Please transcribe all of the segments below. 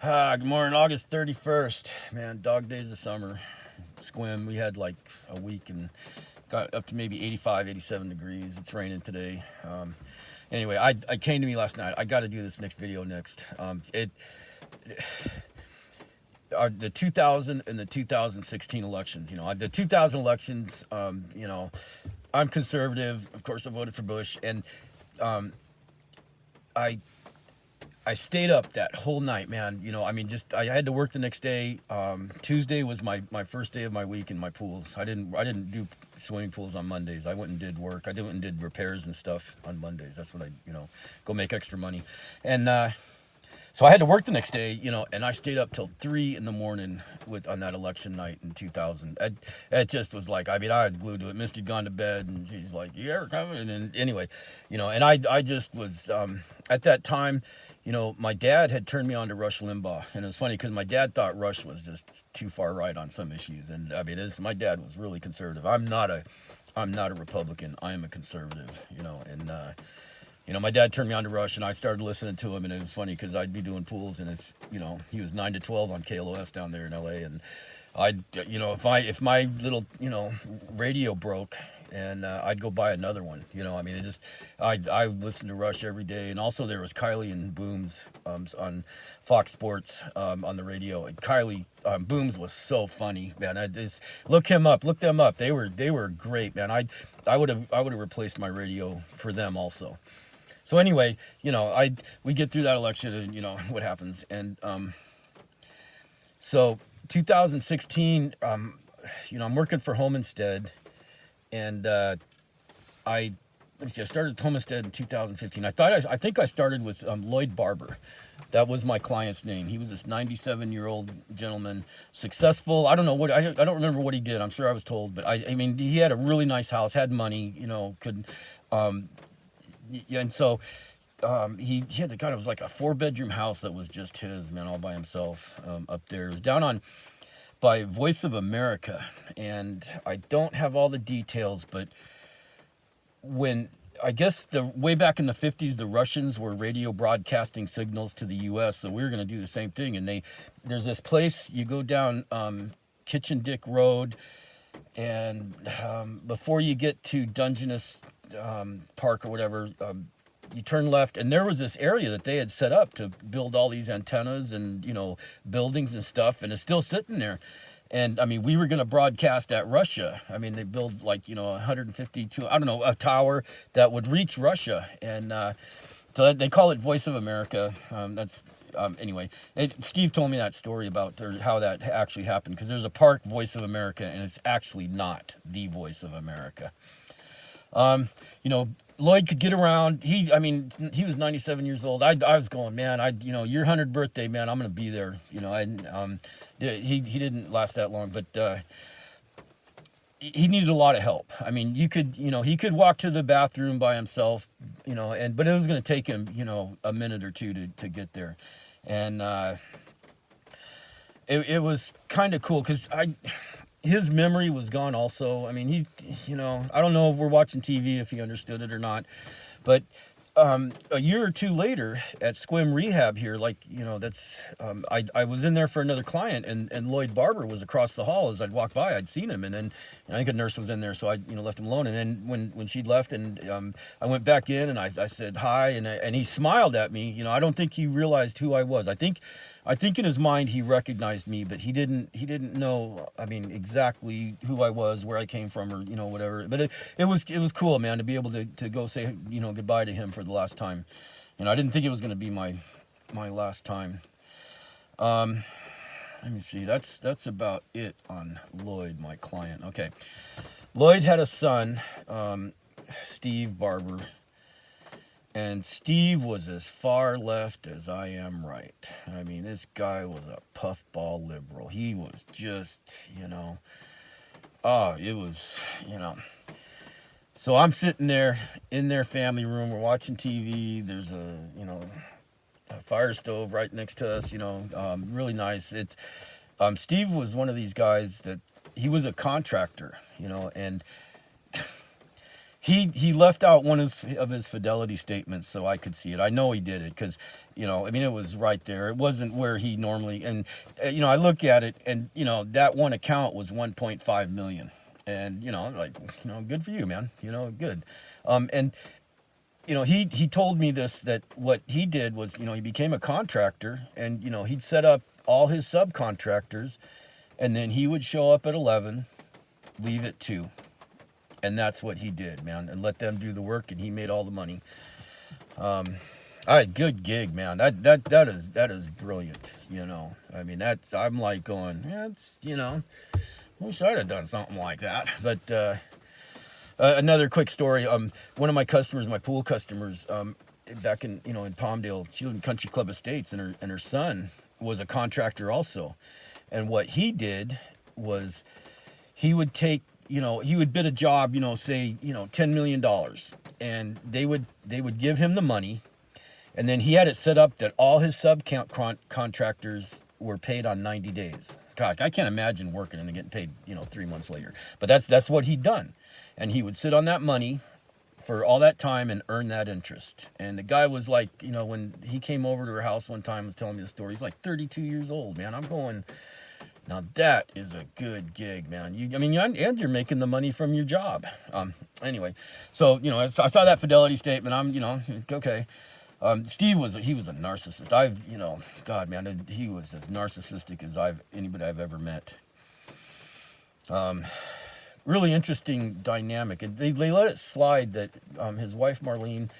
Good morning, August 31st. Man, dog days of summer. Squim, we had like a week and got up to maybe 85, 87 degrees. It's raining today. Anyway, I came to me last night. I got to do this next video next. The 2000 and the 2016 elections. The 2000 elections, I'm conservative. Of course, I voted for Bush. And I I stayed up that whole night, man. I had to work the next day. Tuesday was my first day of my week in my pools. I didn't do swimming pools on Mondays. I went and did work. I went and did repairs and stuff on Mondays. That's when I go make extra money. And so I had to work the next day, and I stayed up till 3 in the morning on that election night in 2000. It just was like, I was glued to it. Misty had gone to bed, and she's like, "You ever coming?" And anyway, and I just was at that time. My dad had turned me on to Rush Limbaugh, and it was funny because my dad thought Rush was just too far right on some issues, and my dad was really conservative. I'm not a Republican. I am a conservative, my dad turned me on to Rush, and I started listening to him, and it was funny because I'd be doing pools, and if he was 9 to 12 on KLOS down there in LA, and if my little radio broke, and I'd go buy another one. I listened to Rush every day, and also there was Kylie and Booms on Fox Sports on the radio. And Kylie Booms was so funny, man. I just look them up. They were great, man. I would have replaced my radio for them also. So anyway, we get through that election, and what happens, and so 2016, I'm working for Homestead. And I started Homestead in 2015. I think I started with Lloyd Barber. That was my client's name. He was this 97-year-old gentleman, successful. I don't know I don't remember what he did. I'm sure I was told, but he had a really nice house, had money, could, and so he had it was like a 4-bedroom house that was just his, man, all by himself up there. It was down on by Voice of America, and I don't have all the details, but when I guess the way back in the 50s, the Russians were radio broadcasting signals to the U.S., so we were going to do the same thing. And there's this place, you go down Kitchen Dick Road, and before you get to Dungeness Park or whatever, you turn left, and there was this area that they had set up to build all these antennas and buildings and stuff, and it's still sitting there. And we were going to broadcast at Russia. They build 152, a tower that would reach Russia, and so they call it Voice of America. Anyway, Steve told me that story about how that actually happened, because there's a park, Voice of America, and it's actually not the Voice of America. Lloyd could get around. He was 97 years old. I was going, man, your 100th birthday, man, I'm going to be there. He didn't last that long, but he needed a lot of help. He could walk to the bathroom by himself, but it was going to take him, a minute or two to get there. And it was kind of cool because his memory was gone also. I don't know if we're watching TV if he understood it or not, but a year or two later at Squim Rehab here, I was in there for another client, and Lloyd Barber was across the hall. As I'd walk by, I'd seen him, and then I think a nurse was in there, so I left him alone. And then when she'd left, and I went back in, and I said hi, and he smiled at me. I don't think he realized who I was. I think in his mind he recognized me, but he didn't know, exactly who I was, where I came from, or whatever. But it was cool, man, to be able to go say goodbye to him for the last time. I didn't think it was going to be my last time. Let me see. That's about it on Lloyd, my client. Okay, Lloyd had a son, Steve Barber. And Steve was as far left as I am right. This guy was a puffball liberal. He was just, it was, So I'm sitting there in their family room. We're watching TV. There's a fire stove right next to us, really nice. Steve was one of these guys that he was a contractor, and he left out one of his fidelity statements so I could see it. I know he did it because, I mean, it was right there. It wasn't where he normally, and I look at it, and that one account was 1.5 million, and I'm like, good for you, man. Good. And he told me that what he did was, he became a contractor, and he'd set up all his subcontractors, and then he would show up at 11, leave at 2. And that's what he did, man, and let them do the work, and he made all the money. All right, good gig, man. That is brilliant. I mean, I'm like going, yeah, it's wish I'd have done something like that. But another quick story. One of my customers, my pool customers, back in in Palmdale, she lived in Country Club Estates, and her son was a contractor also, and what he did was he would take. He would bid a job, say, $10 million, and they would give him the money, and then he had it set up that all his subcontractors were paid on 90 days. God, I can't imagine working and then getting paid, 3 months later. But that's what he'd done, and he would sit on that money for all that time and earn that interest. And the guy was like, when he came over to her house one time, was telling me the story. He's like 32 years old, man. I'm going. Now that is a good gig, man. And you're making the money from your job. Anyway, so I saw that fidelity statement. I'm, okay. Steve was a narcissist. God, man, he was as narcissistic as anybody I've ever met. Really interesting dynamic, and they let it slide that his wife Marlene,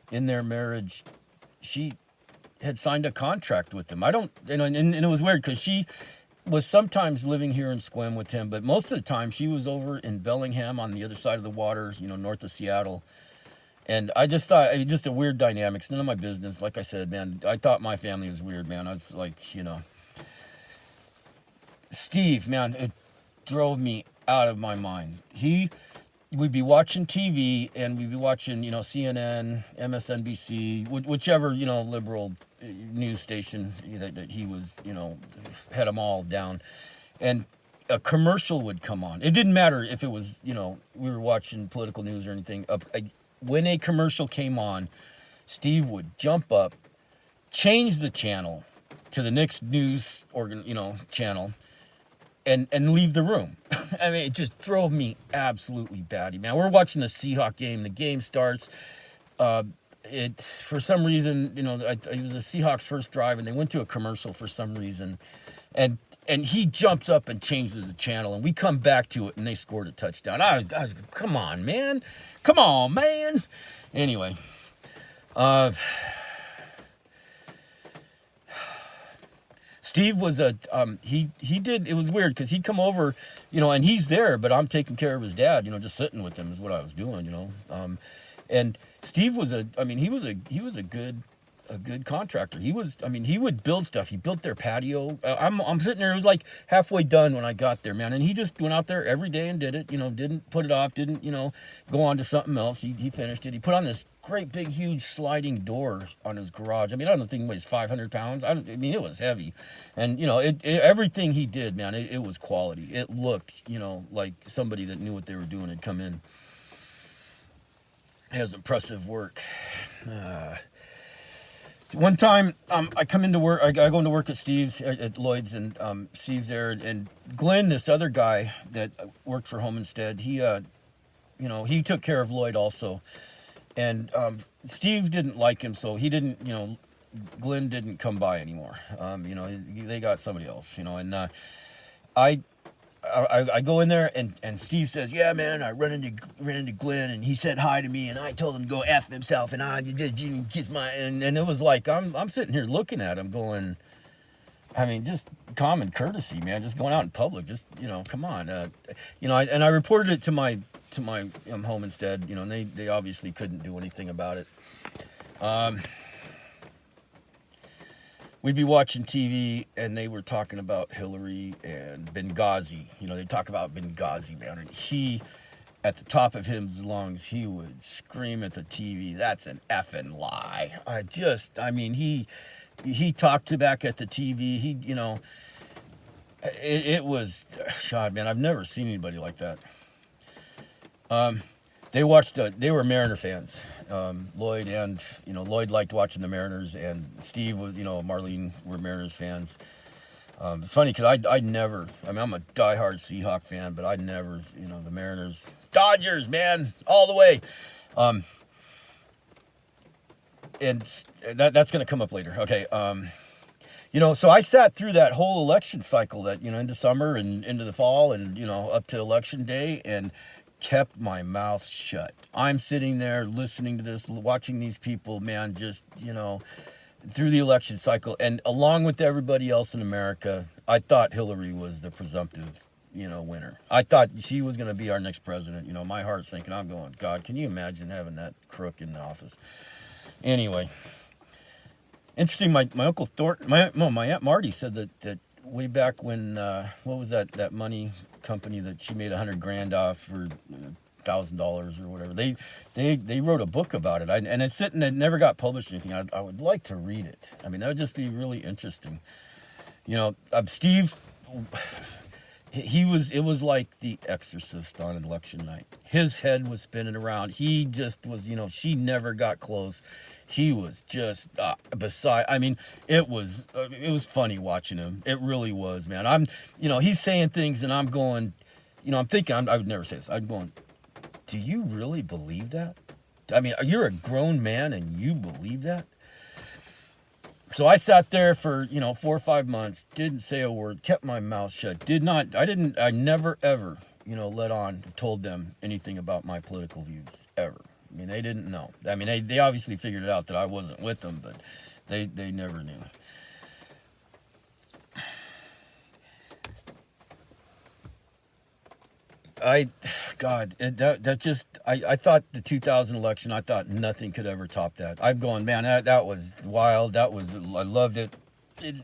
in their marriage, she had signed a contract with him. And it was weird because she was sometimes living here in Sequim with him, but most of the time she was over in Bellingham on the other side of the water, north of Seattle. And I just thought, just a weird dynamic. It's none of my business. Like I said, man, I thought my family was weird, man. I was like, Steve, man, it drove me out of my mind. We'd be watching TV, and we'd be watching, CNN, MSNBC, whichever, liberal news station that he was, had them all down. And a commercial would come on. It didn't matter if it was, we were watching political news or anything. When a commercial came on, Steve would jump up, change the channel to the next news channel, and leave the room. I mean, it just drove me absolutely batty, man. We're watching the Seahawk game. The game starts. For some reason, it was a Seahawks first drive, and they went to a commercial for some reason, and he jumps up and changes the channel, and we come back to it, and they scored a touchdown. I was come on, man. Anyway, Steve was he did, it was weird because he'd come over, and he's there, but I'm taking care of his dad, just sitting with him is what I was doing, and Steve was he was a good contractor. He would build stuff. He built their patio. I'm sitting there. It was like halfway done when I got there, man. And he just went out there every day and did it. Didn't put it off. Didn't go on to something else. He finished it. He put on this great big huge sliding door on his garage. I don't know, the thing weighs 500 pounds. It was heavy, and everything he did, man, it was quality. It looked like somebody that knew what they were doing had come in. It was impressive work. One time, I come into work. I go into work at Steve's at Lloyd's, and Steve's there, and Glenn, this other guy that worked for Home Instead, he took care of Lloyd also, and Steve didn't like him, so he didn't. Glenn didn't come by anymore. They got somebody else. And I go in there, and Steve says, yeah, man, I ran into Glenn, and he said hi to me, and I told him to go F himself, and I did kiss my, and it was like, I'm sitting here looking at him going, just common courtesy, man, just going out in public, just, come on. I reported it to my Home Instead, and they obviously couldn't do anything about it. We'd be watching TV, and they were talking about Hillary and Benghazi. They talk about Benghazi, man. And he, at the top of his lungs, he would scream at the TV, that's an effing lie. He talked back at the TV. It was, God, man, I've never seen anybody like that. they watched. They were Mariner fans. Lloyd and Lloyd liked watching the Mariners, and Steve was Marlene were Mariners fans. It's funny because I never. I mean, I'm a diehard Seahawk fan, but I never. The Mariners, Dodgers, man, all the way. And that's going to come up later. Okay. So I sat through that whole election cycle that, into summer and into the fall and, up to election day and kept my mouth shut. I'm sitting there listening to this, watching these people, man, just, through the election cycle. And along with everybody else in America, I thought Hillary was the presumptive, winner. I thought she was going to be our next president. My heart's thinking, I'm going, God, can you imagine having that crook in the office? Anyway. Interesting. My uncle Thornton, my aunt Marty said that way back when what was that money company that she made $100,000 off for $1,000 or whatever. They wrote a book about it. And it's sitting. It never got published or anything. I would like to read it. I mean, that would just be really interesting. Steve. It was like The Exorcist on election night. His head was spinning around. He just was, she never got close. He was just beside. I mean, it was funny watching him. It really was, man. He's saying things, and I'm going, I'm thinking, I would never say this. I'm going, do you really believe that? I mean, you're a grown man, and you believe that? So I sat there for 4 or 5 months, didn't say a word, kept my mouth shut. I never ever told them anything about my political views ever. I mean, they didn't know. I mean, they obviously figured it out that I wasn't with them, but they never knew. I thought the 2000 election, I thought nothing could ever top that. I'm going, man, that was wild. I loved it.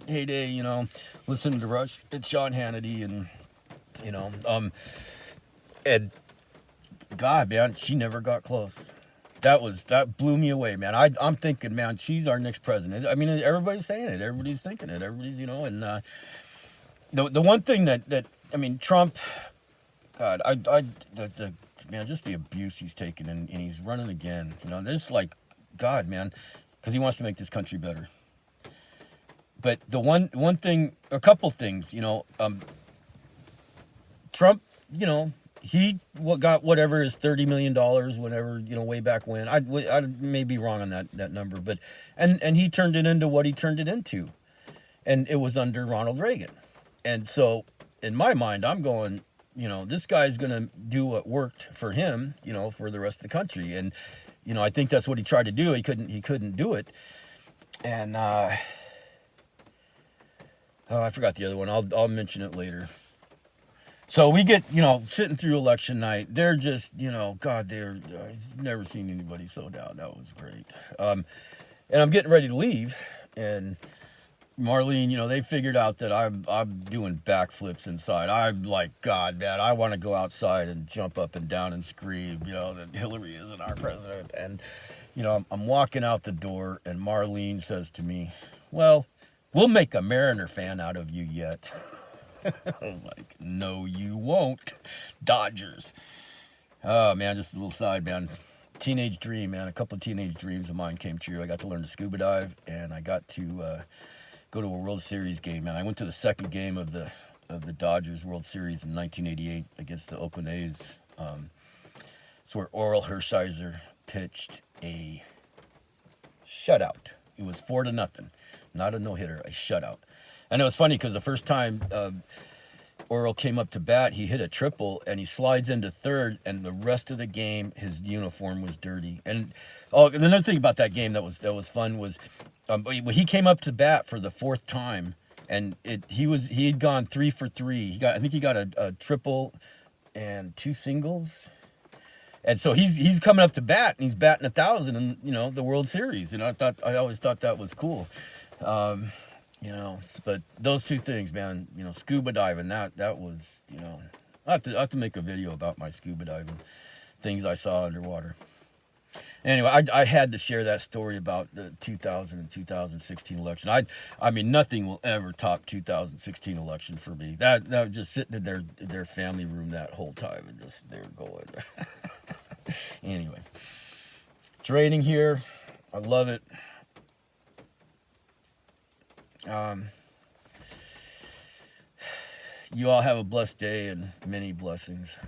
Heyday, listening to Rush and Sean Hannity and God, man, she never got close. That blew me away, man. I'm thinking, man, she's our next president. I mean, everybody's saying it. Everybody's thinking it. Everybody's, and the one thing that I mean, Trump, God, man, just the abuse he's taken, and he's running again. This like, God, man, because he wants to make this country better. But the one thing, a couple things, Trump, he got whatever his $30 million, whatever, way back when. I may be wrong on that number, but and he turned it into what he turned it into, and it was under Ronald Reagan. And so in my mind, I'm going, this guy's gonna do what worked for him, for the rest of the country. And I think that's what he tried to do. He couldn't do it. And I forgot the other one. I'll mention it later. So we get, sitting through election night. They're just, God, I've never seen anybody so down. That was great. And I'm getting ready to leave, and Marlene, they figured out that I'm doing backflips inside. I'm like, God, man, I want to go outside and jump up and down and scream, that Hillary isn't our president. And, I'm walking out the door, and Marlene says to me, well, we'll make a Mariner fan out of you yet. I'm like, no, you won't. Dodgers. Oh, man, just a little side, man. Teenage dream, man. A couple of teenage dreams of mine came true. I got to learn to scuba dive, and I got to go to a World Series game, man. I went to the second game of the Dodgers World Series in 1988 against the Oakland A's. It's where Orel Hershiser pitched a shutout. It was 4-0, not a no-hitter, a shutout. And it was funny because the first time Orel came up to bat, he hit a triple, and he slides into third, and the rest of the game, his uniform was dirty. And another thing about that game that was fun was when he came up to bat for the fourth time, and he had gone 3 for 3. I think he got a triple and 2 singles. And so he's coming up to bat, and he's batting 1,000 in the World Series. I always thought that was cool. But those two things, man, scuba diving, that was, I have to make a video about my scuba diving, things I saw underwater. Anyway, I had to share that story about the 2000 and 2016 election. I mean, nothing will ever top 2016 election for me. That was just sitting in their family room that whole time, and just they were going. Anyway, it's raining here. I love it. You all have a blessed day and many blessings.